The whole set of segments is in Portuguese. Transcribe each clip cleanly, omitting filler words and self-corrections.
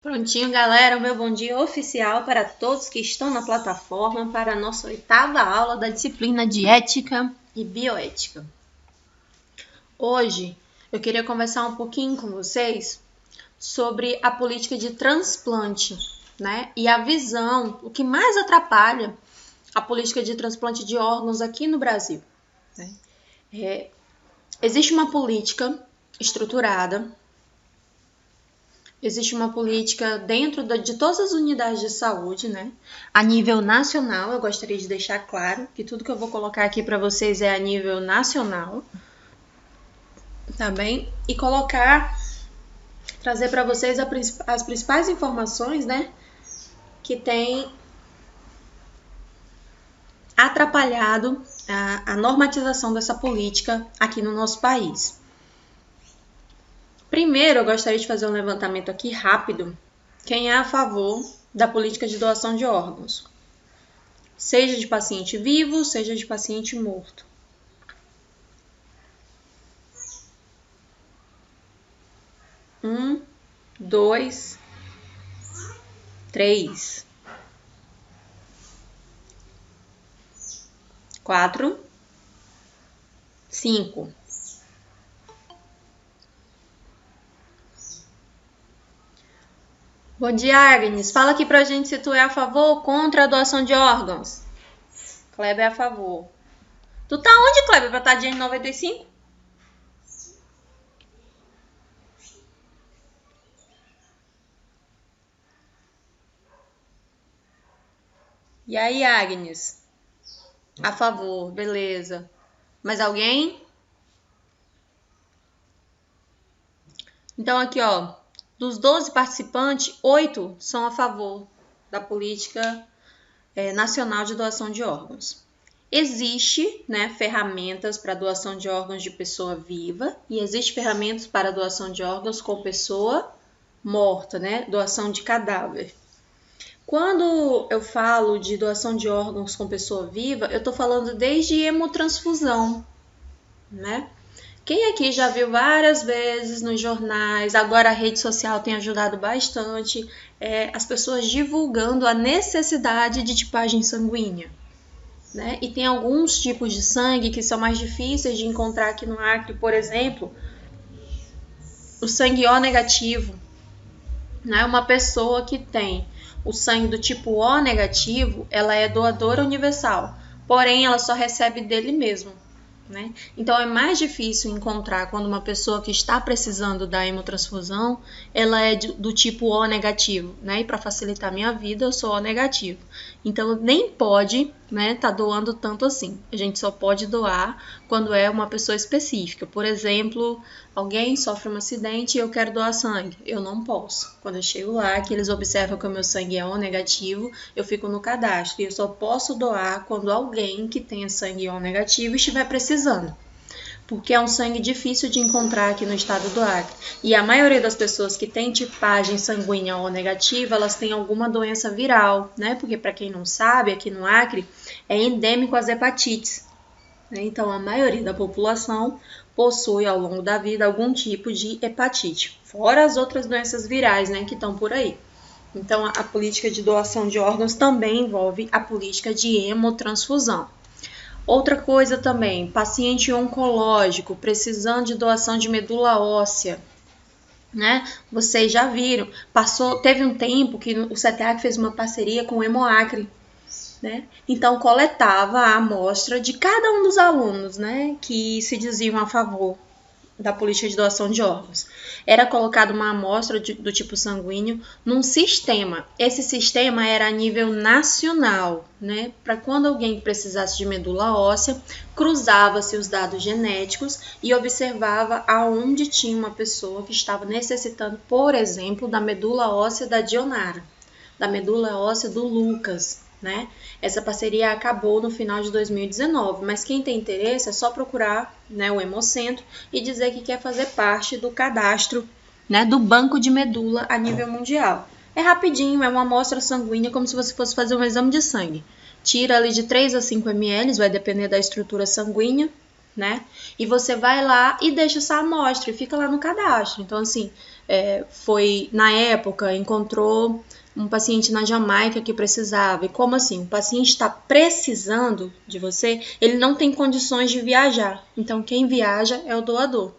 Prontinho, galera, o meu bom dia oficial para todos que estão na plataforma para a nossa 8ª aula da disciplina de Ética e Bioética. Hoje eu queria conversar um pouquinho com vocês sobre a política de transplante, né? E a visão, o que mais atrapalha a política de transplante de órgãos aqui no Brasil, né? Existe uma política estruturada. Existe uma política dentro de todas as unidades de saúde, né? A nível nacional, eu gostaria de deixar claro que tudo que eu vou colocar aqui para vocês é a nível nacional, tá bem? E trazer para vocês as principais informações, né? Que tem atrapalhado a normatização dessa política aqui no nosso país. Primeiro, eu gostaria de fazer um levantamento aqui rápido. Quem é a favor da política de doação de órgãos? Seja de paciente vivo, seja de paciente morto. Um, dois, três, 4, 5. Bom dia, Agnes. Fala aqui pra gente se tu é a favor ou contra a doação de órgãos. Kleber é a favor. Tu tá onde, Kleber, pra estar dia de 95? E aí, Agnes? A favor, beleza. Mais alguém? Então aqui, ó, dos 12 participantes, 8 são a favor da política nacional de doação de órgãos. Existe, né, ferramentas para doação de órgãos de pessoa viva e existe ferramentas para doação de órgãos com pessoa morta, né, doação de cadáver. Quando eu falo de doação de órgãos com pessoa viva, eu estou falando desde hemotransfusão, né? Quem aqui já viu várias vezes nos jornais, agora a rede social tem ajudado bastante, as pessoas divulgando a necessidade de tipagem sanguínea, né? E tem alguns tipos de sangue que são mais difíceis de encontrar aqui no Acre, por exemplo, o sangue O negativo, né? Uma pessoa que tem o sangue do tipo O negativo, ela é doadora universal, porém ela só recebe dele mesmo, né? Então é mais difícil encontrar quando uma pessoa que está precisando da hemotransfusão, ela é do tipo O negativo, né? E para facilitar a minha vida, eu sou O negativo. Então nem pode, né, tá doando tanto assim. A gente só pode doar quando é uma pessoa específica. Por exemplo, alguém sofre um acidente e eu quero doar sangue. Eu não posso. Quando eu chego lá, que eles observam que o meu sangue é O negativo, eu fico no cadastro. E eu só posso doar quando alguém que tenha sangue O negativo estiver precisando. Porque é um sangue difícil de encontrar aqui no estado do Acre. E a maioria das pessoas que tem tipagem sanguínea O negativa, elas têm alguma doença viral, né? Porque, para quem não sabe, aqui no Acre é endêmico as hepatites, né? Então, a maioria da população possui ao longo da vida algum tipo de hepatite, fora as outras doenças virais, né, que estão por aí. Então, a política de doação de órgãos também envolve a política de hemotransfusão. Outra coisa também, paciente oncológico precisando de doação de medula óssea, né? Vocês já viram, teve um tempo que o CTAC fez uma parceria com o Hemoacre, né? Então coletava a amostra de cada um dos alunos, né, que se diziam a favor da política de doação de órgãos. Era colocada uma amostra do tipo sanguíneo num sistema. Esse sistema era a nível nacional, né? Para quando alguém precisasse de medula óssea, cruzava-se os dados genéticos e observava aonde tinha uma pessoa que estava necessitando, por exemplo, da medula óssea da Dionara, da medula óssea do Lucas, né? Essa parceria acabou no final de 2019, mas quem tem interesse é só procurar, né, o Hemocentro e dizer que quer fazer parte do cadastro, né, do banco de medula a nível mundial. É rapidinho, é uma amostra sanguínea como se você fosse fazer um exame de sangue. Tira ali de 3 a 5 ml, vai depender da estrutura sanguínea, né? E você vai lá e deixa essa amostra e fica lá no cadastro. Então, assim, foi na época, encontrou um paciente na Jamaica que precisava. E como assim? O paciente está precisando de você, ele não tem condições de viajar. Então, quem viaja é o doador.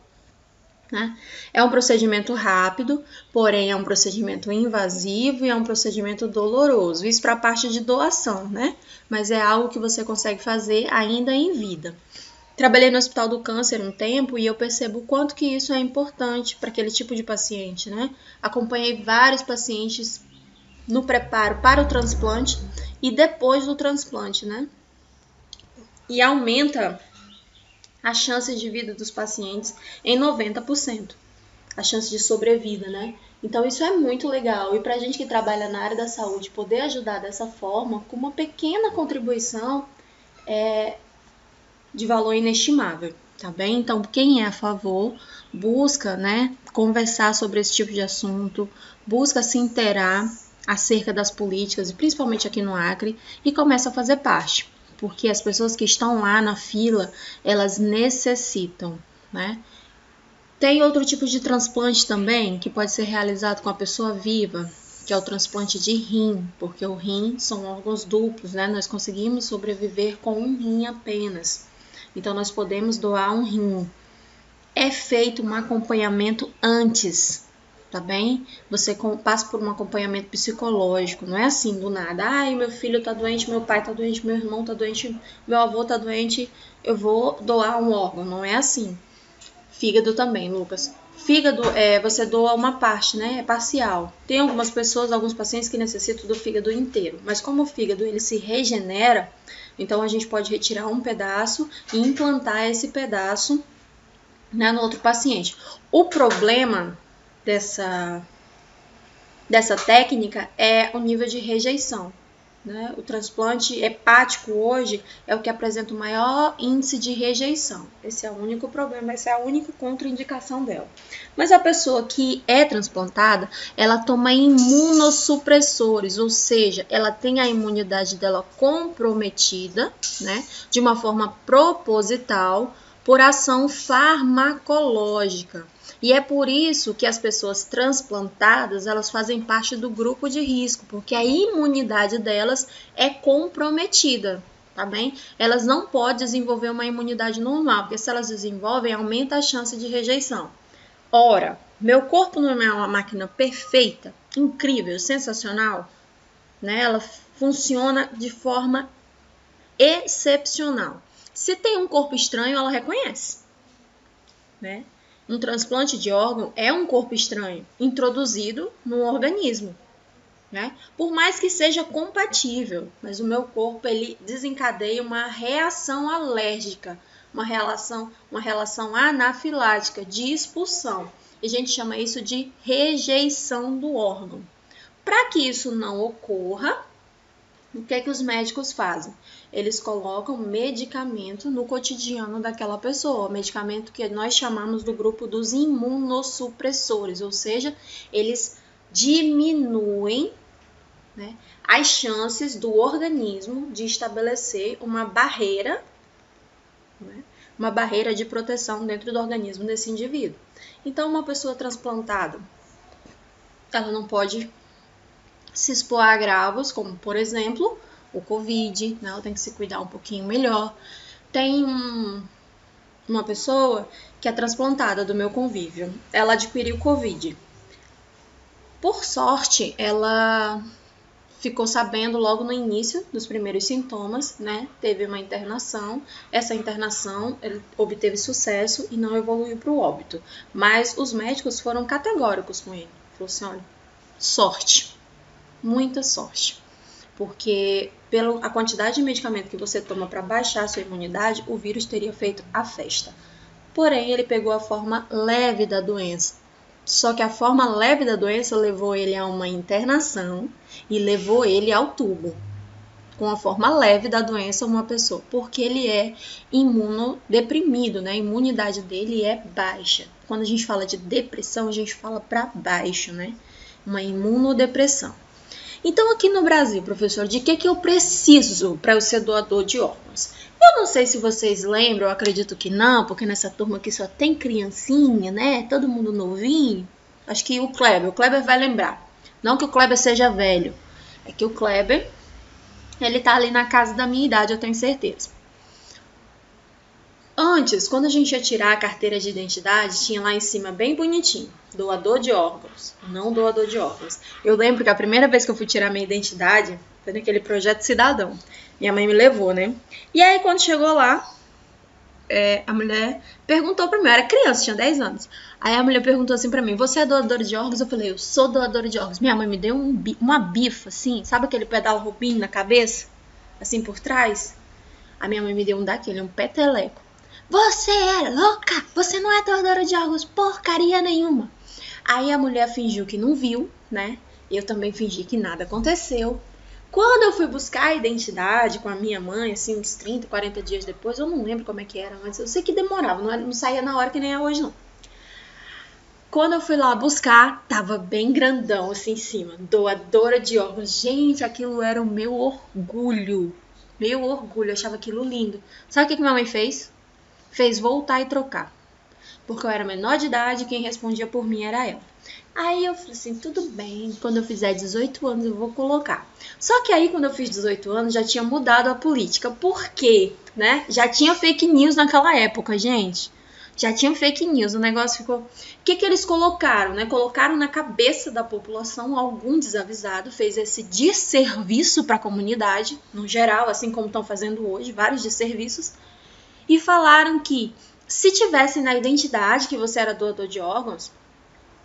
Né? É um procedimento rápido, porém é um procedimento invasivo e é um procedimento doloroso. Isso para a parte de doação, né? Mas é algo que você consegue fazer ainda em vida. Trabalhei no Hospital do Câncer um tempo e eu percebo o quanto que isso é importante para aquele tipo de paciente, né? Acompanhei vários pacientes no preparo para o transplante e depois do transplante, né? E aumenta a chance de vida dos pacientes em 90%. A chance de sobrevida, né? Então isso é muito legal. E pra gente que trabalha na área da saúde, poder ajudar dessa forma, com uma pequena contribuição, é de valor inestimável, tá bem? Então, quem é a favor, busca, né, conversar sobre esse tipo de assunto, busca se inteirar acerca das políticas, e principalmente aqui no Acre, e começa a fazer parte, porque as pessoas que estão lá na fila, elas necessitam, né? Tem outro tipo de transplante também, que pode ser realizado com a pessoa viva, que é o transplante de rim, porque o rim são órgãos duplos, né? Nós conseguimos sobreviver com um rim apenas. Então, nós podemos doar um rim. É feito um acompanhamento antes, tá bem? Você passa por um acompanhamento psicológico, não é assim do nada. Ai, meu filho tá doente, meu pai tá doente, meu irmão tá doente, meu avô tá doente, eu vou doar um órgão. Não é assim. Fígado também, Lucas. Fígado, você doa uma parte, né? É parcial. Tem algumas pessoas, alguns pacientes que necessitam do fígado inteiro. Mas como o fígado ele se regenera, então a gente pode retirar um pedaço e implantar esse pedaço, né, no outro paciente. O problema dessa técnica é o nível de rejeição. Né? O transplante hepático hoje é o que apresenta o maior índice de rejeição. Esse é o único problema, essa é a única contraindicação dela. Mas a pessoa que é transplantada, ela toma imunossupressores, ou seja, ela tem a imunidade dela comprometida, né, de uma forma proposital, por ação farmacológica. E é por isso que as pessoas transplantadas, elas fazem parte do grupo de risco, porque a imunidade delas é comprometida, tá bem? Elas não podem desenvolver uma imunidade normal, porque se elas desenvolvem, aumenta a chance de rejeição. Ora, meu corpo não é uma máquina perfeita, incrível, sensacional, né? Ela funciona de forma excepcional. Se tem um corpo estranho, ela reconhece, né? Um transplante de órgão é um corpo estranho introduzido no organismo, né? Por mais que seja compatível, mas o meu corpo ele desencadeia uma reação alérgica, uma relação anafilática de expulsão. E a gente chama isso de rejeição do órgão. Para que isso não ocorra, o que é que os médicos fazem? Eles colocam medicamento no cotidiano daquela pessoa, medicamento que nós chamamos do grupo dos imunossupressores, ou seja, eles diminuem, né, as chances do organismo de estabelecer uma barreira, né, uma barreira de proteção dentro do organismo desse indivíduo. Então, uma pessoa transplantada, ela não pode se expor a agravos, como, por exemplo, o Covid, né? Ela tem que se cuidar um pouquinho melhor. Tem uma pessoa que é transplantada do meu convívio. Ela adquiriu Covid. Por sorte, ela ficou sabendo logo no início dos primeiros sintomas, né? Teve uma internação. Essa internação ele obteve sucesso e não evoluiu para o óbito. Mas os médicos foram categóricos com ele. Falou assim, olha, sorte. Muita sorte, porque pela quantidade de medicamento que você toma para baixar a sua imunidade, o vírus teria feito a festa. Porém, ele pegou a forma leve da doença. Só que a forma leve da doença levou ele a uma internação e levou ele ao tubo. Com a forma leve da doença, uma pessoa, porque ele é imunodeprimido, né? A imunidade dele é baixa. Quando a gente fala de depressão, a gente fala para baixo, né? Uma imunodepressão. Então, aqui no Brasil, professor, de que eu preciso para eu ser doador de órgãos? Eu não sei se vocês lembram, eu acredito que não, porque nessa turma aqui só tem criancinha, né? Todo mundo novinho. Acho que o Kleber vai lembrar. Não que o Kleber seja velho, é que o Kleber, ele tá ali na casa da minha idade, eu tenho certeza. Antes, quando a gente ia tirar a carteira de identidade, tinha lá em cima bem bonitinho, doador de órgãos, não doador de órgãos. Eu lembro que a primeira vez que eu fui tirar minha identidade foi naquele projeto cidadão. Minha mãe me levou, né? E aí, quando chegou lá, a mulher perguntou pra mim, eu era criança, tinha 10 anos. Aí a mulher perguntou assim pra mim, você é doadora de órgãos? Eu falei, eu sou doadora de órgãos. Minha mãe me deu uma bifa, assim, sabe aquele pedal Rubinho na cabeça? Assim, por trás? A minha mãe me deu um daquele, um peteleco. Você é louca, você não é doadora de órgãos, porcaria nenhuma. Aí a mulher fingiu que não viu, né? Eu também fingi que nada aconteceu. Quando eu fui buscar a identidade com a minha mãe, assim, uns 30, 40 dias depois, eu não lembro como é que era antes, eu sei que demorava, não saía na hora que nem é hoje, não. Quando eu fui lá buscar, tava bem grandão, assim, em cima, doadora de órgãos. Gente, aquilo era o meu orgulho, eu achava aquilo lindo. Sabe o que minha mãe fez? Fez voltar e trocar, porque eu era menor de idade e quem respondia por mim era ela. Aí eu falei assim, tudo bem, quando eu fizer 18 anos eu vou colocar. Só que aí quando eu fiz 18 anos já tinha mudado a política. Por quê? Né? Já tinha fake news naquela época, gente. Já tinha fake news, o negócio ficou... O que eles colocaram, né? Colocaram na cabeça da população, algum desavisado fez esse desserviço para a comunidade, no geral, assim como estão fazendo hoje, vários desserviços. E falaram que se tivesse na identidade que você era doador de órgãos,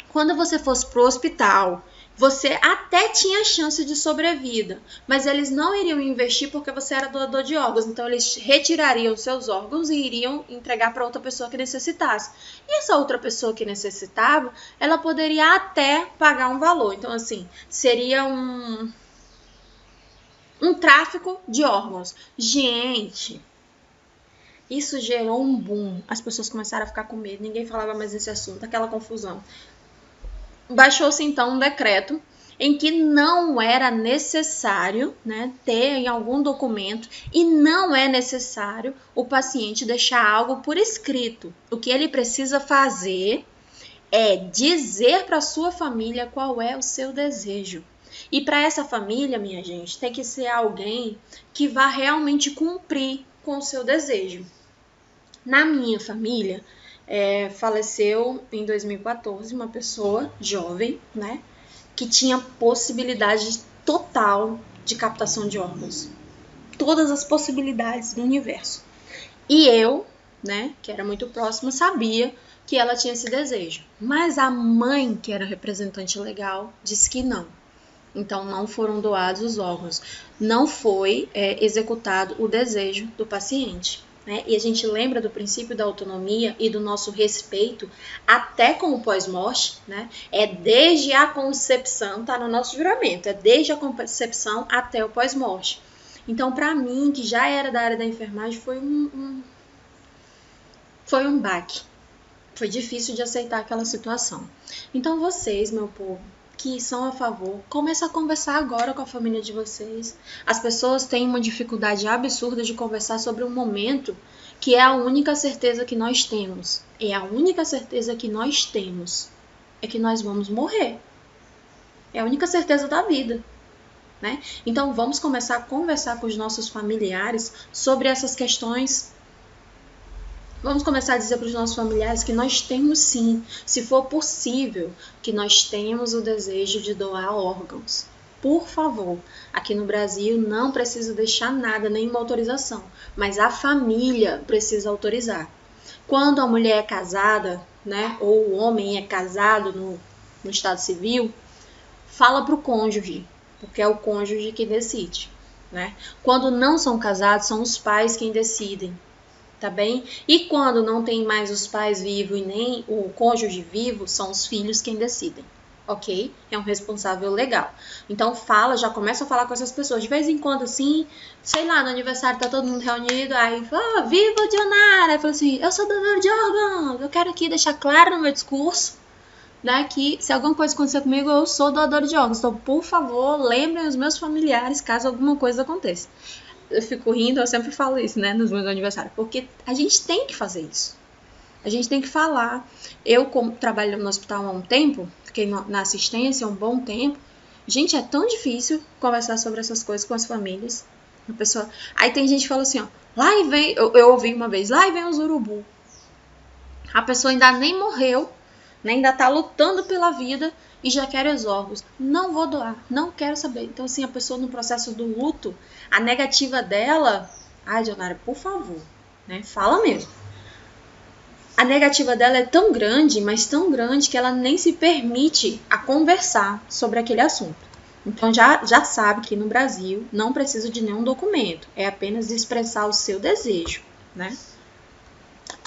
quando você fosse pro hospital, você até tinha chance de sobrevida, mas eles não iriam investir porque você era doador de órgãos, então eles retirariam seus órgãos e iriam entregar para outra pessoa que necessitasse. E essa outra pessoa que necessitava, ela poderia até pagar um valor. Então, assim, seria um tráfico de órgãos. Gente... Isso gerou um boom. As pessoas começaram a ficar com medo. Ninguém falava mais desse assunto. Aquela confusão. Baixou-se então um decreto em que não era necessário, né, ter em algum documento e não é necessário o paciente deixar algo por escrito. O que ele precisa fazer é dizer para a sua família qual é o seu desejo. E para essa família, minha gente, tem que ser alguém que vá realmente cumprir com o seu desejo. Na minha família, faleceu em 2014 uma pessoa jovem, né, que tinha possibilidade total de captação de órgãos. Todas as possibilidades do universo. E eu, né, que era muito próxima, sabia que ela tinha esse desejo. Mas a mãe, que era representante legal, disse que não. Então, não foram doados os órgãos. Não foi executado o desejo do paciente. Né? E a gente lembra do princípio da autonomia e do nosso respeito até com o pós-morte, né? É desde a concepção, tá no nosso juramento, é desde a concepção até o pós-morte. Então, para mim, que já era da área da enfermagem, foi um baque. Foi difícil de aceitar aquela situação. Então, vocês, meu povo, que são a favor, começa a conversar agora com a família de vocês. As pessoas têm uma dificuldade absurda de conversar sobre um momento que é a única certeza que nós temos. É a única certeza que nós temos. É que nós vamos morrer. É a única certeza da vida. Né? Então, vamos começar a conversar com os nossos familiares sobre essas questões. Vamos começar a dizer para os nossos familiares que nós temos sim, se for possível, que nós temos o desejo de doar órgãos. Por favor, aqui no Brasil não precisa deixar nada, nenhuma autorização, mas a família precisa autorizar. Quando a mulher é casada, né, ou o homem é casado no estado civil, fala para o cônjuge, porque é o cônjuge que decide. Né? Quando não são casados, são os pais quem decidem. Tá bem? E quando não tem mais os pais vivos e nem o cônjuge vivo, são os filhos quem decidem, ok? É um responsável legal. Então já começa a falar com essas pessoas. De vez em quando, assim, sei lá, no aniversário tá todo mundo reunido, aí fala, viva o Dionara! Aí fala assim, eu sou doador de órgãos, eu quero aqui deixar claro no meu discurso, né, que se alguma coisa acontecer comigo, eu sou doadora de órgãos. Então, por favor, lembrem os meus familiares caso alguma coisa aconteça. Eu fico rindo, eu sempre falo isso, né, nos meus aniversários, porque a gente tem que fazer isso. A gente tem que falar. Eu, como trabalho no hospital há um tempo, fiquei na assistência há um bom tempo. Gente, é tão difícil conversar sobre essas coisas com as famílias. A pessoa... Aí tem gente que fala assim, ó, lá e vem... Eu ouvi uma vez, lá e vem os urubu. A pessoa ainda nem morreu, né, ainda tá lutando pela vida e já quer os órgãos. Não vou doar, não quero saber. Então, assim, a pessoa no processo do luto, a negativa dela... Ai, Dionara, por favor, né, fala mesmo. A negativa dela é tão grande, mas tão grande, que ela nem se permite a conversar sobre aquele assunto. Então já sabe que no Brasil não precisa de nenhum documento, é apenas expressar o seu desejo, né?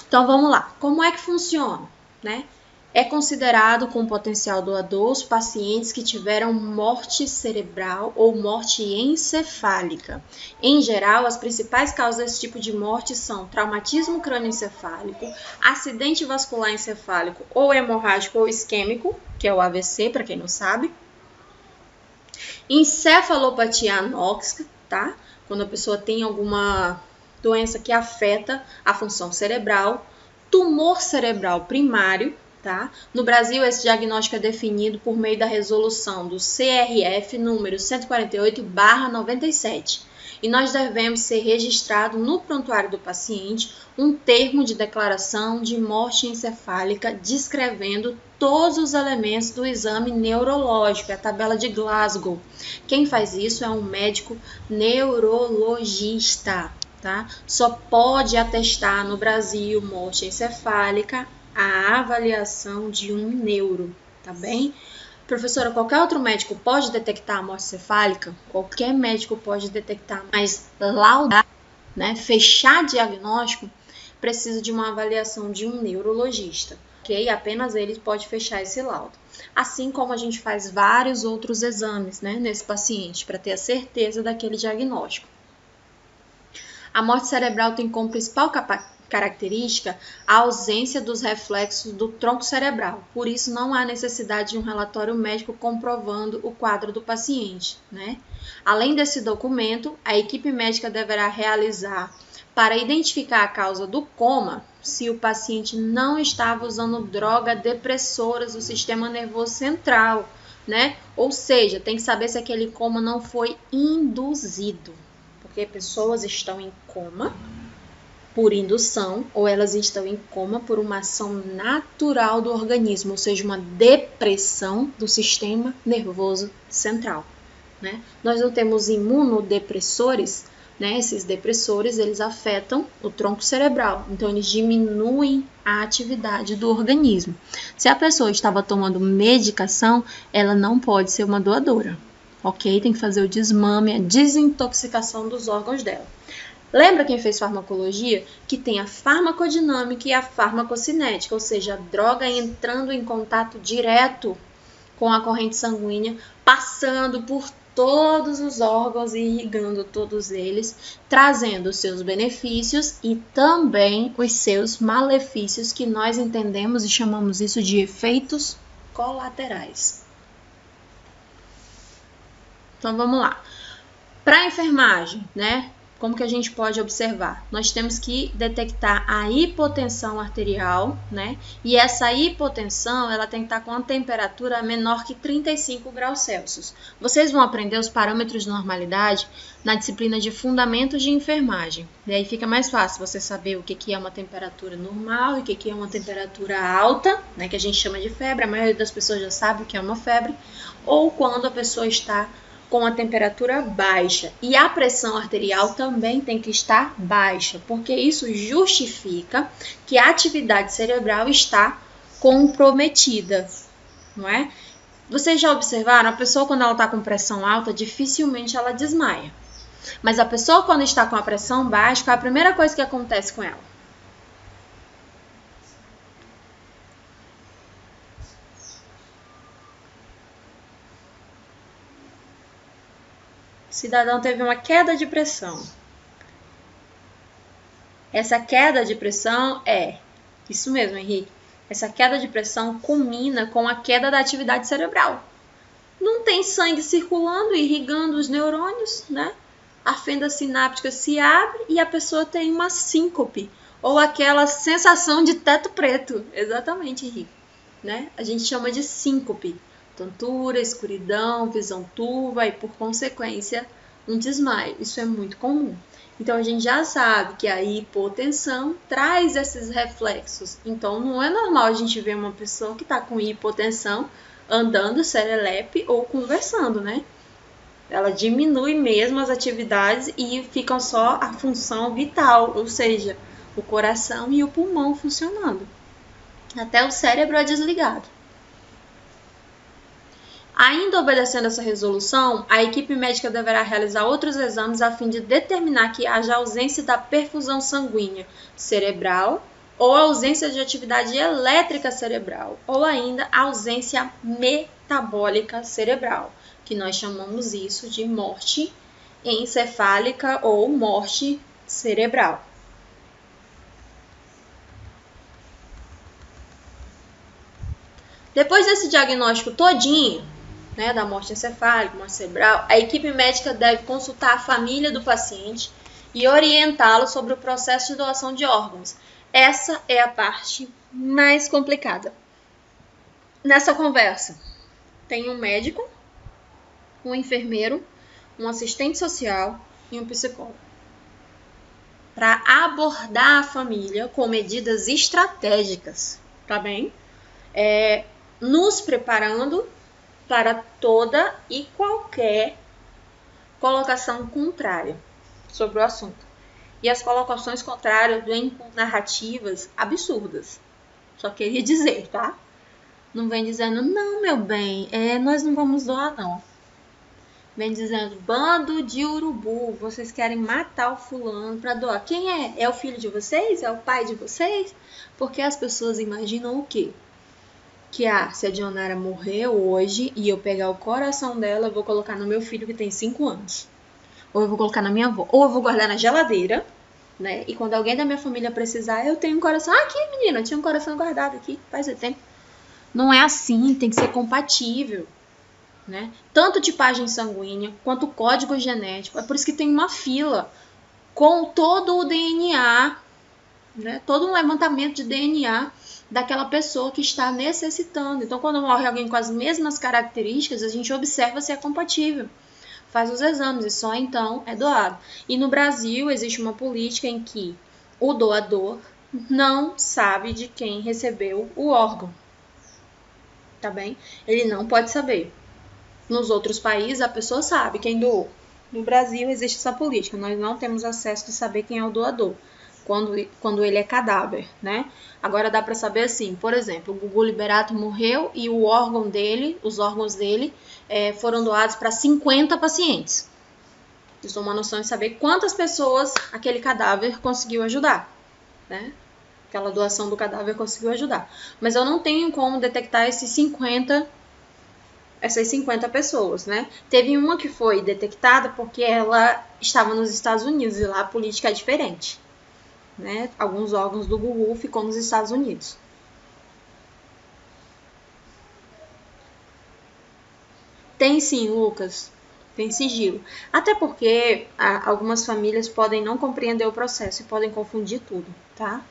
Então vamos lá, como é que funciona, né? É considerado como potencial doador os pacientes que tiveram morte cerebral ou morte encefálica. Em geral, as principais causas desse tipo de morte são traumatismo crânioencefálico, acidente vascular encefálico ou hemorrágico ou isquêmico, que é o AVC, para quem não sabe, encefalopatia anóxica, tá? Quando a pessoa tem alguma doença que afeta a função cerebral, tumor cerebral primário, tá? No Brasil, esse diagnóstico é definido por meio da resolução do CRF número 148/97. E nós devemos ser registrado no prontuário do paciente um termo de declaração de morte encefálica descrevendo todos os elementos do exame neurológico, a tabela de Glasgow. Quem faz isso é um médico neurologista, tá? Só pode atestar no Brasil morte encefálica a avaliação de um neuro, tá bem? Professora, qualquer outro médico pode detectar a morte cefálica? Qualquer médico pode detectar, mas laudar, né, fechar diagnóstico, precisa de uma avaliação de um neurologista, ok? Apenas ele pode fechar esse laudo. Assim como a gente faz vários outros exames, né, nesse paciente, para ter a certeza daquele diagnóstico. A morte cerebral tem como principal característica a ausência dos reflexos do tronco cerebral. Por isso, não há necessidade de um relatório médico comprovando o quadro do paciente, né? Além desse documento, a equipe médica deverá realizar, para identificar a causa do coma, se o paciente não estava usando drogas depressoras do sistema nervoso central, né? Ou seja, tem que saber se aquele coma não foi induzido, porque pessoas estão em coma por indução, ou elas estão em coma por uma ação natural do organismo, ou seja, uma depressão do sistema nervoso central, né? Nós não temos imunodepressores, né? Esses depressores, eles afetam o tronco cerebral, então eles diminuem a atividade do organismo. Se a pessoa estava tomando medicação, ela não pode ser uma doadora, ok? Tem que fazer o desmame, a desintoxicação dos órgãos dela. Lembra quem fez farmacologia? Que tem a farmacodinâmica e a farmacocinética, ou seja, a droga entrando em contato direto com a corrente sanguínea, passando por todos os órgãos e irrigando todos eles, trazendo os seus benefícios e também os seus malefícios, que nós entendemos e chamamos isso de efeitos colaterais. Então vamos lá. Para a enfermagem, né? Como que a gente pode observar? Nós temos que detectar a hipotensão arterial, né? E essa hipotensão, ela tem que estar com a temperatura menor que 35 graus Celsius. Vocês vão aprender os parâmetros de normalidade na disciplina de Fundamentos de Enfermagem. E aí fica mais fácil você saber o que é uma temperatura normal e o que é uma temperatura alta, né? Que a gente chama de febre. A maioria das pessoas já sabe o que é uma febre. Ou quando a pessoa está com a temperatura baixa. E a pressão arterial também tem que estar baixa, porque isso justifica que a atividade cerebral está comprometida, não é? Vocês já observaram, a pessoa quando ela está com pressão alta, dificilmente ela desmaia. Mas a pessoa quando está com a pressão baixa, qual é a primeira coisa que acontece com ela? O cidadão teve uma queda de pressão. Essa queda de pressão isso mesmo, Henrique, essa queda de pressão culmina com a queda da atividade cerebral. Não tem sangue circulando, irrigando os neurônios, né? A fenda sináptica se abre e a pessoa tem uma síncope, ou aquela sensação de teto preto. Exatamente, Henrique. Né? A gente chama de síncope. Tontura, escuridão, visão turva e, por consequência, um desmaio. Isso é muito comum. Então, a gente já sabe que a hipotensão traz esses reflexos. Então, não é normal a gente ver uma pessoa que está com hipotensão andando serelepe ou conversando, né? Ela diminui mesmo as atividades e fica só a função vital, ou seja, o coração e o pulmão funcionando. Até o cérebro é desligado. Ainda obedecendo essa resolução, a equipe médica deverá realizar outros exames a fim de determinar que haja ausência da perfusão sanguínea cerebral ou ausência de atividade elétrica cerebral, ou ainda ausência metabólica cerebral, que nós chamamos isso de morte encefálica ou morte cerebral. Depois desse diagnóstico todinho, né, da morte encefálica, morte cerebral, a equipe médica deve consultar a família do paciente e orientá-lo sobre o processo de doação de órgãos. Essa é a parte mais complicada. Nessa conversa, tem um médico, um enfermeiro, um assistente social e um psicólogo, para abordar a família com medidas estratégicas, tá bem? Nos preparando para toda e qualquer colocação contrária sobre o assunto. E as colocações contrárias vêm com narrativas absurdas. Só queria dizer, tá? Não vem dizendo, não, meu bem, nós não vamos doar, não. Vem dizendo, bando de urubu, vocês querem matar o fulano para doar. Quem é? É o filho de vocês? É o pai de vocês? Porque as pessoas imaginam o quê? Que se a Dionara morreu hoje e eu pegar o coração dela, eu vou colocar no meu filho que tem 5 anos. Ou eu vou colocar na minha avó. Ou eu vou guardar na geladeira, né? E quando alguém da minha família precisar, eu tenho um coração. Aqui, menina, eu tinha um coração guardado aqui, faz tempo. Não é assim, tem que ser compatível, né? Tanto tipagem sanguínea quanto código genético. É por isso que tem uma fila com todo o DNA, né? Todo um levantamento de DNA daquela pessoa que está necessitando. Então, quando morre alguém com as mesmas características, a gente observa se é compatível. Faz os exames e só então é doado. E no Brasil existe uma política em que o doador não sabe de quem recebeu o órgão. Tá bem? Ele não pode saber. Nos outros países a pessoa sabe quem doou. No Brasil existe essa política. Nós não temos acesso de saber quem é o doador quando ele é cadáver, né? Agora dá para saber assim, por exemplo, o Gugu Liberato morreu e os órgãos dele foram doados para 50 pacientes. Isso dá uma noção de saber quantas pessoas aquele cadáver conseguiu ajudar, né? Aquela doação do cadáver conseguiu ajudar. Mas eu não tenho como detectar essas 50 pessoas, né? Teve uma que foi detectada porque ela estava nos Estados Unidos e lá a política é diferente. Né? Alguns órgãos do Gugu ficou nos Estados Unidos. Tem sim, Lucas. Tem sigilo. Até porque algumas famílias podem não compreender o processo e podem confundir tudo, tá?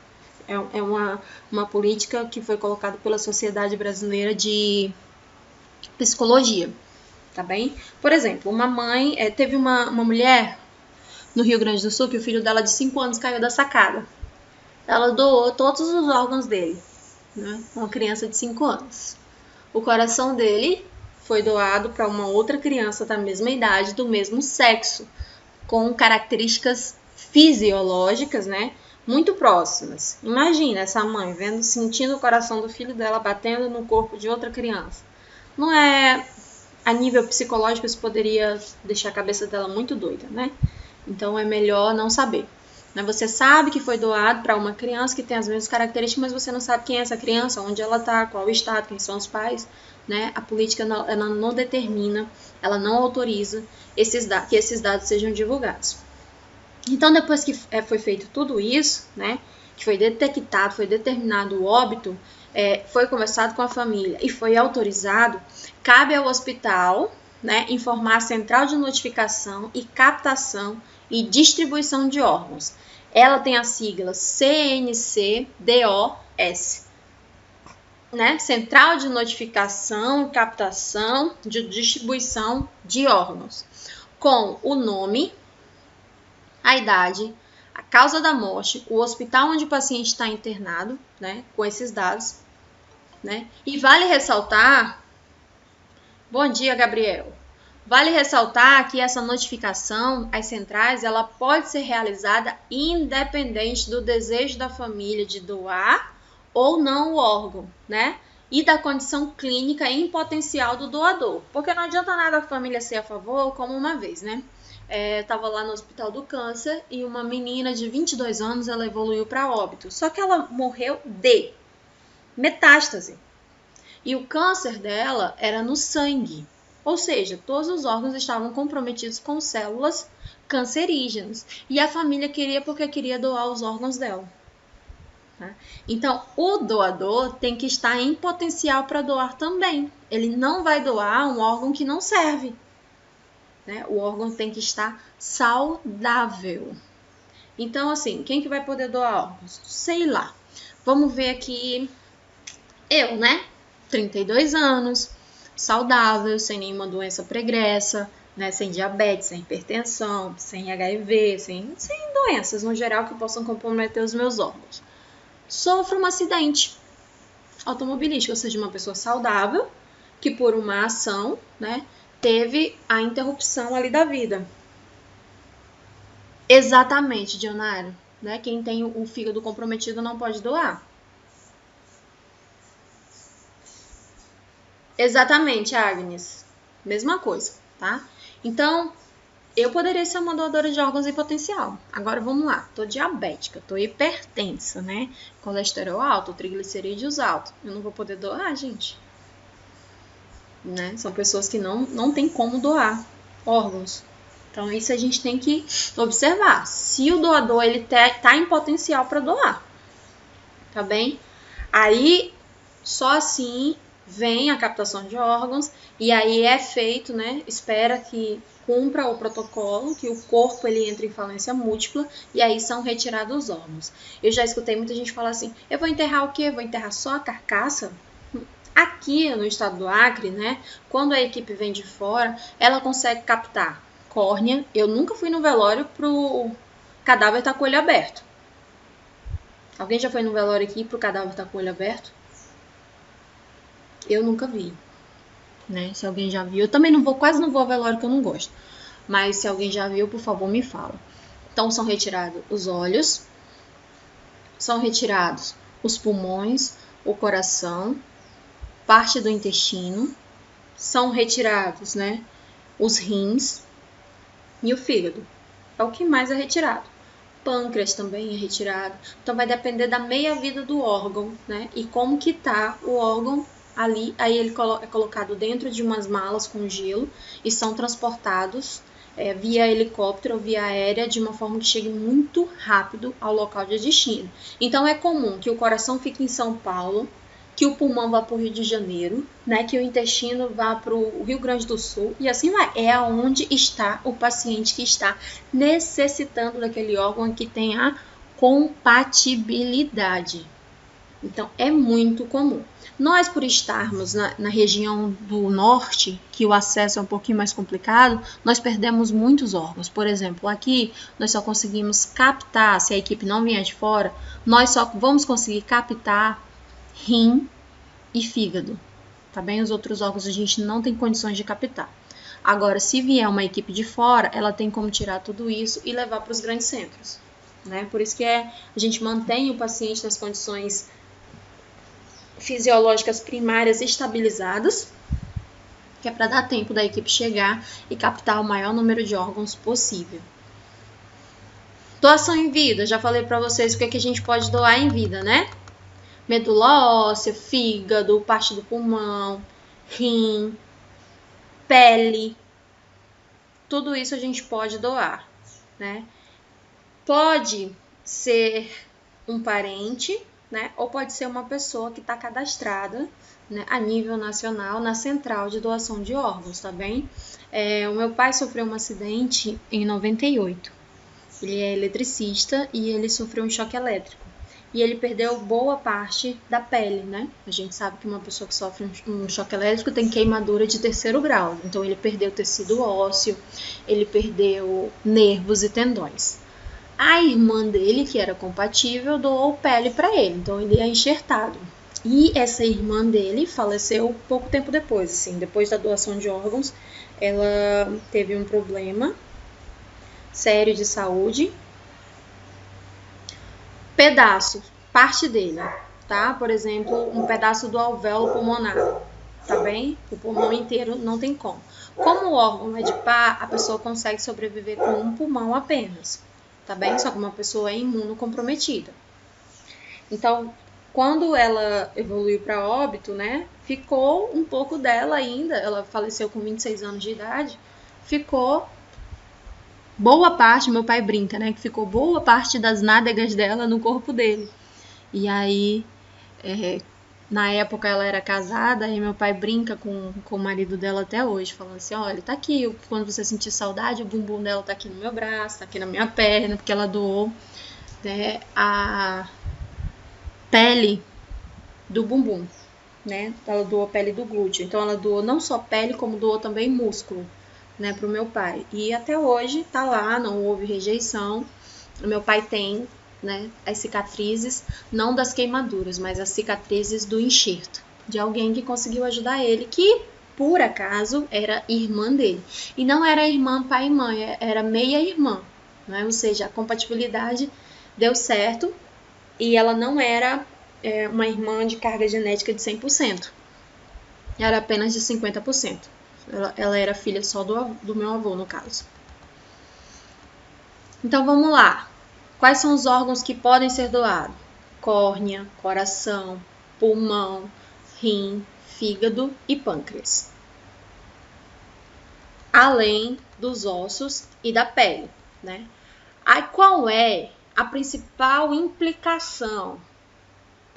É uma política que foi colocada pela Sociedade Brasileira de Psicologia, tá bem? Por exemplo, uma mãe... teve uma mulher no Rio Grande do Sul que o filho dela de 5 anos caiu da sacada. Ela doou todos os órgãos dele, né? Uma criança de 5 anos. O coração dele foi doado para uma outra criança da mesma idade, do mesmo sexo, com características fisiológicas, né? Muito próximas. Imagina essa mãe sentindo o coração do filho dela batendo no corpo de outra criança. Não é... A nível psicológico isso poderia deixar a cabeça dela muito doida, né? Então é melhor não saber. Você sabe que foi doado para uma criança que tem as mesmas características, mas você não sabe quem é essa criança, onde ela está, qual o estado, quem são os pais. Né? A política ela não determina, ela não autoriza que esses dados sejam divulgados. Então, depois que foi feito tudo isso, né, que foi detectado, foi determinado o óbito, foi conversado com a família e foi autorizado, cabe ao hospital, né, informar a central de notificação e captação e distribuição de órgãos. Ela tem a sigla CNCDOS, né? Central de Notificação e Captação de Distribuição de Órgãos, com o nome, a idade, a causa da morte, o hospital onde o paciente está internado, né? Com esses dados, né? E vale ressaltar, bom dia, Gabriel. Vale ressaltar que essa notificação às centrais, ela pode ser realizada independente do desejo da família de doar ou não o órgão, né? E da condição clínica em potencial do doador. Porque não adianta nada a família ser a favor, como uma vez, né? Estava lá no Hospital do Câncer e uma menina de 22 anos, ela evoluiu para óbito. Só que ela morreu de metástase. E o câncer dela era no sangue. Ou seja, todos os órgãos estavam comprometidos com células cancerígenas. E a família queria porque queria doar os órgãos dela. Então, o doador tem que estar em potencial para doar também. Ele não vai doar um órgão que não serve. Né? O órgão tem que estar saudável. Então, assim, quem que vai poder doar órgãos? Sei lá. Vamos ver aqui. Eu, né? 32 anos, saudável, sem nenhuma doença pregressa, né? Sem diabetes, sem hipertensão, sem HIV, sem doenças no geral que possam comprometer os meus órgãos. Sofro um acidente automobilístico, ou seja, uma pessoa saudável que por uma ação, né, teve a interrupção ali da vida. Exatamente, Dionário, né? Quem tem o fígado comprometido não pode doar. Exatamente, Agnes. Mesma coisa, tá? Então, eu poderia ser uma doadora de órgãos em potencial. Agora vamos lá. Tô diabética, tô hipertensa, né? Colesterol alto, triglicerídeos alto. Eu não vou poder doar, gente. Né? São pessoas que não tem como doar órgãos. Então, isso a gente tem que observar. Se o doador ele tá em potencial para doar, tá bem? Aí, só assim vem a captação de órgãos e aí é feito, né? Espera que cumpra o protocolo, que o corpo ele entra em falência múltipla e aí são retirados os órgãos. Eu já escutei muita gente falar assim: eu vou enterrar o quê? Vou enterrar só a carcaça? Aqui no estado do Acre, né? Quando a equipe vem de fora, ela consegue captar córnea. Eu nunca fui no velório pro cadáver estar com o olho aberto. Alguém já foi no velório aqui pro cadáver estar com o olho aberto? Eu nunca vi, né? Se alguém já viu, eu também quase não vou ao velório que eu não gosto. Mas se alguém já viu, por favor, me fala. Então são retirados os olhos, são retirados os pulmões, o coração, parte do intestino, são retirados, né, os rins e o fígado. É o que mais é retirado. Pâncreas também é retirado. Então vai depender da meia-vida do órgão, né? E como que tá o órgão ali. Aí ele é colocado dentro de umas malas com gelo e são transportados via helicóptero ou via aérea de uma forma que chegue muito rápido ao local de destino. Então é comum que o coração fique em São Paulo, que o pulmão vá para o Rio de Janeiro, né, que o intestino vá para o Rio Grande do Sul e assim vai. É aonde está o paciente que está necessitando daquele órgão que tem a compatibilidade. Então, é muito comum. Nós, por estarmos na região do norte, que o acesso é um pouquinho mais complicado, nós perdemos muitos órgãos. Por exemplo, aqui nós só conseguimos captar, se a equipe não vier de fora, nós só vamos conseguir captar rim e fígado, tá bem? Os outros órgãos a gente não tem condições de captar. Agora, se vier uma equipe de fora, ela tem como tirar tudo isso e levar para os grandes centros, né? Por isso que a gente mantém o paciente nas condições fisiológicas primárias estabilizadas, que é para dar tempo da equipe chegar e captar o maior número de órgãos possível. Doação em vida, já falei para vocês o que a gente pode doar em vida, né? Medula óssea, fígado, parte do pulmão, rim, pele, tudo isso a gente pode doar, né? Pode ser um parente, né? Ou pode ser uma pessoa que está cadastrada, né, a nível nacional na central de doação de órgãos, tá bem? O meu pai sofreu um acidente em 98. Ele é eletricista e ele sofreu um choque elétrico. E ele perdeu boa parte da pele, né? A gente sabe que uma pessoa que sofre um choque elétrico tem queimadura de 3º grau. Então, ele perdeu tecido ósseo, ele perdeu nervos e tendões. A irmã dele, que era compatível, doou pele para ele. Então, ele é enxertado. E essa irmã dele faleceu pouco tempo depois, assim, depois da doação de órgãos, ela teve um problema sério de saúde. Pedaço, parte dele, tá? Por exemplo, um pedaço do alvéolo pulmonar, tá bem? O pulmão inteiro não tem como. Como o órgão é de par, a pessoa consegue sobreviver com um pulmão apenas, tá bem? Só que uma pessoa é imunocomprometida. Então, quando ela evoluiu para óbito, né, ficou um pouco dela ainda, ela faleceu com 26 anos de idade, ficou boa parte, meu pai brinca, né, que ficou boa parte das nádegas dela no corpo dele. E aí, na época ela era casada, e meu pai brinca com o marido dela até hoje, falando assim, olha, tá aqui, quando você sentir saudade, o bumbum dela tá aqui no meu braço, tá aqui na minha perna, porque ela doou, né, a pele do bumbum, né? Ela doou a pele do glúteo. Então ela doou não só pele, como doou também músculo, né, pro meu pai. E até hoje tá lá, não houve rejeição. O meu pai tem, né, as cicatrizes, não das queimaduras, mas as cicatrizes do enxerto, de alguém que conseguiu ajudar ele, que por acaso era irmã dele. E não era irmã pai e mãe, era meia-irmã, né? Ou seja, a compatibilidade deu certo e ela não era uma irmã de carga genética de 100%. Era apenas de 50%. Ela era filha só do meu avô, no caso. Então, vamos lá. Quais são os órgãos que podem ser doados? Córnea, coração, pulmão, rim, fígado e pâncreas. Além dos ossos e da pele, né? Aí, qual é a principal implicação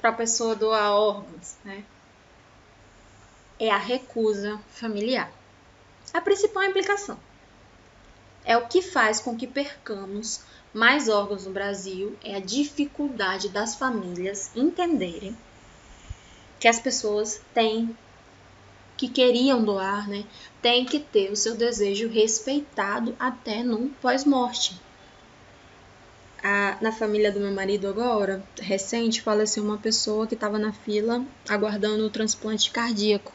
para a pessoa doar órgãos, né? É a recusa familiar. A principal implicação é o que faz com que percamos mais órgãos no Brasil, é a dificuldade das famílias entenderem que as pessoas que queriam doar, né, têm que ter o seu desejo respeitado até no pós-morte. Na família do meu marido agora, recente, faleceu uma pessoa que estava na fila aguardando o transplante cardíaco.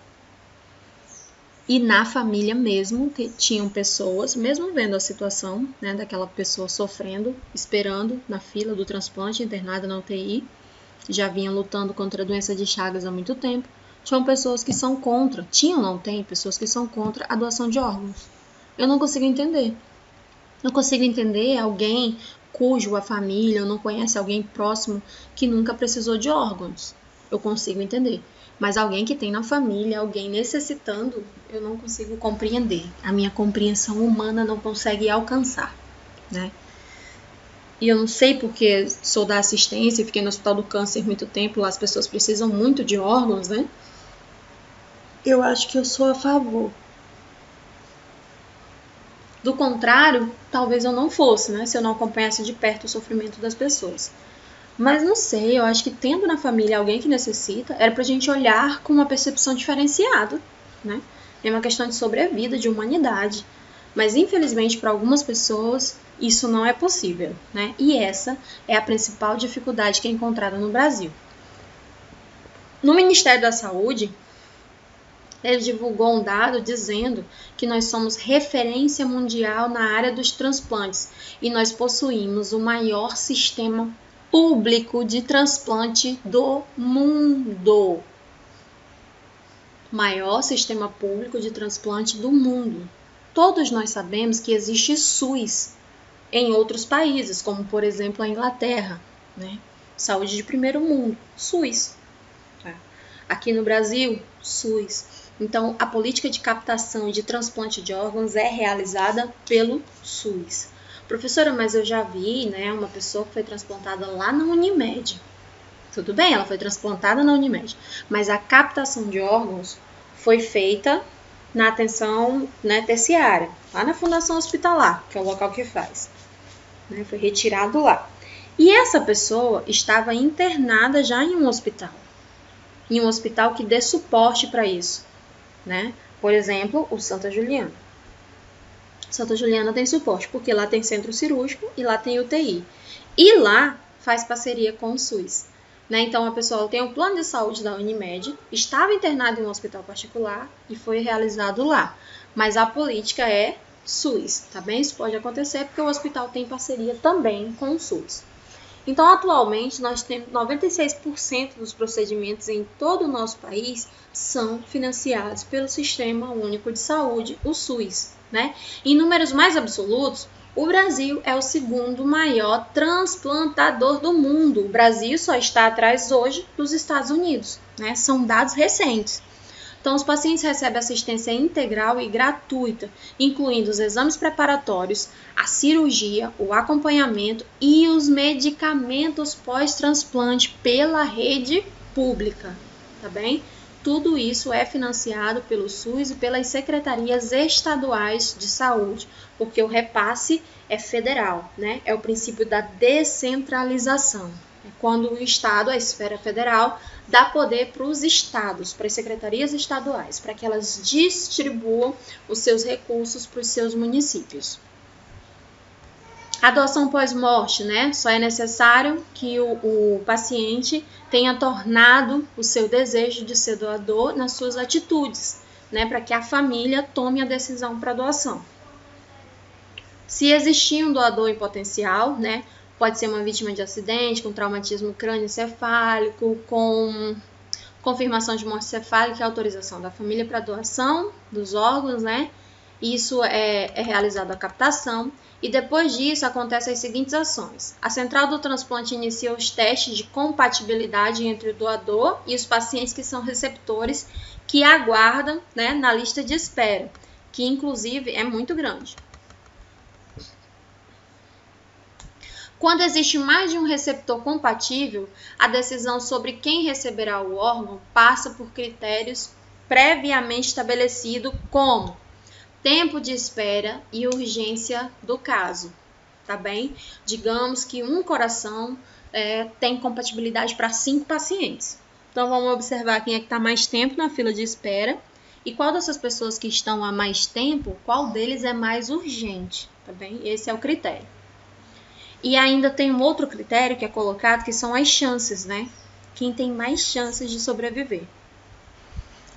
E na família mesmo, tinham pessoas, mesmo vendo a situação, né, daquela pessoa sofrendo, esperando na fila do transplante, internada na UTI, já vinha lutando contra a doença de Chagas há muito tempo. Tinham pessoas que são contra, tem pessoas que são contra a doação de órgãos. Eu não consigo entender. Não consigo entender alguém cujo a família não conhece alguém próximo que nunca precisou de órgãos. Eu consigo entender. Mas alguém que tem na família, alguém necessitando, eu não consigo compreender. A minha compreensão humana não consegue alcançar, né? E eu não sei porque sou da assistência, fiquei no Hospital do Câncer muito tempo, lá as pessoas precisam muito de órgãos, né? Eu acho que eu sou a favor. Do contrário, talvez eu não fosse, né? Se eu não acompanhasse de perto o sofrimento das pessoas. Mas não sei, eu acho que tendo na família alguém que necessita, era pra gente olhar com uma percepção diferenciada, né? É uma questão de sobrevida, de humanidade. Mas infelizmente para algumas pessoas isso não é possível, né? E essa é a principal dificuldade que é encontrada no Brasil. No Ministério da Saúde, ele divulgou um dado dizendo que nós somos referência mundial na área dos transplantes e nós possuímos o maior sistema público de transplante do mundo. Maior sistema público de transplante do mundo. Todos nós sabemos que existe SUS em outros países, como por exemplo a Inglaterra, né? Saúde de primeiro mundo, SUS. Aqui no Brasil, SUS. Então, a política de captação e de transplante de órgãos é realizada pelo SUS. Professora, mas eu já vi, né, uma pessoa que foi transplantada lá na Unimed. Tudo bem, ela foi transplantada na Unimed, mas a captação de órgãos foi feita na atenção, né, terciária, lá na Fundação Hospitalar, que é o local que faz. Né, foi retirado lá. E essa pessoa estava internada já em um hospital que dê suporte para isso, né? Por exemplo, o Santa Juliana. Santa Juliana tem suporte, porque lá tem centro cirúrgico e lá tem UTI. E lá faz parceria com o SUS. Né? Então, a pessoa tem um plano de saúde da Unimed, estava internada em um hospital particular e foi realizado lá. Mas a política é SUS, tá bem? Isso pode acontecer porque o hospital tem parceria também com o SUS. Então, atualmente, nós temos 96% dos procedimentos em todo o nosso país são financiados pelo Sistema Único de Saúde, o SUS. Né? Em números mais absolutos, o Brasil é o segundo maior transplantador do mundo. O Brasil só está atrás hoje dos Estados Unidos, né? São dados recentes. Então, os pacientes recebem assistência integral e gratuita, incluindo os exames preparatórios, a cirurgia, o acompanhamento e os medicamentos pós-transplante pela rede pública, tá bem? Tudo isso é financiado pelo SUS e pelas secretarias estaduais de saúde, porque o repasse é federal, né? É o princípio da descentralização. É quando o Estado, a esfera federal, dá poder para os estados, para as secretarias estaduais, para que elas distribuam os seus recursos para os seus municípios. A doação pós-morte, né? Só é necessário que o paciente tenha tornado o seu desejo de ser doador nas suas atitudes, né? Para que a família tome a decisão para a doação. Se existir um doador em potencial, né? Pode ser uma vítima de acidente, com traumatismo crânioencefálico, com confirmação de morte cefálica e autorização da família para doação dos órgãos, né? Isso é realizado a captação. E depois disso, acontecem as seguintes ações. A central do transplante inicia os testes de compatibilidade entre o doador e os pacientes que são receptores, que aguardam, né, na lista de espera, que inclusive é muito grande. Quando existe mais de um receptor compatível, a decisão sobre quem receberá o órgão passa por critérios previamente estabelecidos, como tempo de espera e urgência do caso, tá bem? Digamos que um coração tem compatibilidade para 5 pacientes. Então, vamos observar quem é que está mais tempo na fila de espera e qual dessas pessoas que estão há mais tempo, qual deles é mais urgente, tá bem? Esse é o critério. E ainda tem um outro critério que é colocado, que são as chances, né? Quem tem mais chances de sobreviver.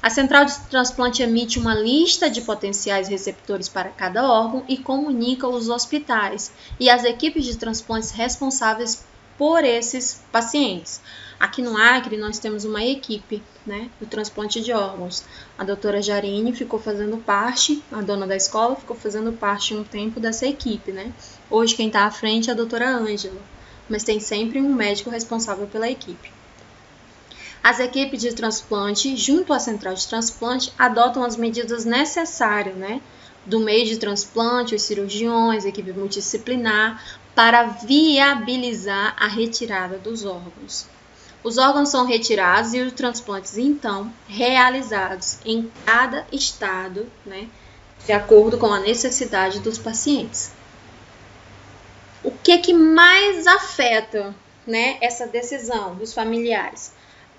A central de transplante emite uma lista de potenciais receptores para cada órgão e comunica os hospitais e as equipes de transplantes responsáveis por esses pacientes. Aqui no Acre, nós temos uma equipe, né, do transplante de órgãos. A doutora Jarine ficou fazendo parte, a dona da escola ficou fazendo parte um tempo dessa equipe, né? Hoje quem está à frente é a doutora Ângela, mas tem sempre um médico responsável pela equipe. As equipes de transplante, junto à central de transplante, adotam as medidas necessárias, né, do meio de transplante, os cirurgiões, a equipe multidisciplinar, para viabilizar a retirada dos órgãos. Os órgãos são retirados e os transplantes, então, realizados em cada estado, né, de acordo com a necessidade dos pacientes. O que mais afeta, né, essa decisão dos familiares?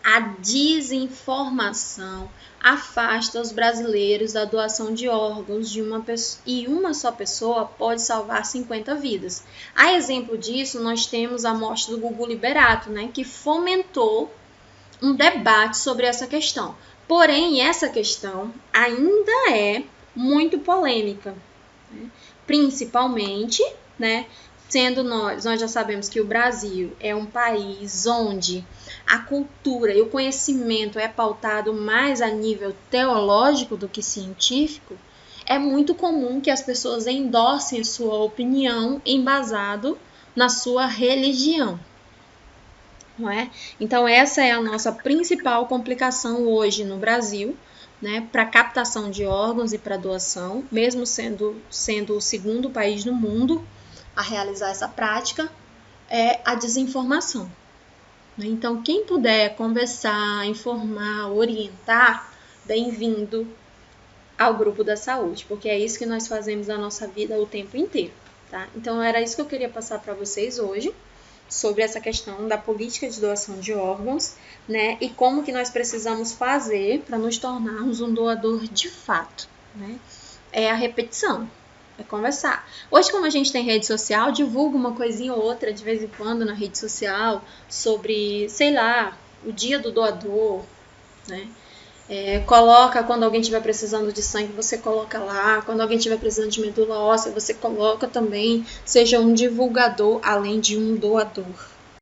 A desinformação afasta os brasileiros da doação de órgãos de uma pessoa, e uma só pessoa pode salvar 50 vidas. A exemplo disso, nós temos a morte do Gugu Liberato, né, que fomentou um debate sobre essa questão. Porém, essa questão ainda é muito polêmica, né, principalmente, né, sendo nós já sabemos que o Brasil é um país onde a cultura e o conhecimento é pautado mais a nível teológico do que científico, é muito comum que as pessoas endossem sua opinião embasado na sua religião, não é? Então, essa é a nossa principal complicação hoje no Brasil, né, para captação de órgãos e para doação, mesmo sendo o segundo país no mundo a realizar essa prática, é a desinformação. né? Então, quem puder conversar, informar, orientar, bem-vindo ao grupo da saúde, porque é isso que nós fazemos na nossa vida o tempo inteiro, tá? Então, era isso que eu queria passar para vocês hoje, sobre essa questão da política de doação de órgãos, né? E como que nós precisamos fazer para nos tornarmos um doador de fato, né? É a repetição, é conversar. Hoje, como a gente tem rede social, divulga uma coisinha ou outra de vez em quando na rede social sobre, sei lá, o dia do doador, né? Coloca quando alguém estiver precisando de sangue, você coloca lá. Quando alguém estiver precisando de medula óssea, você coloca também. Seja um divulgador além de um doador.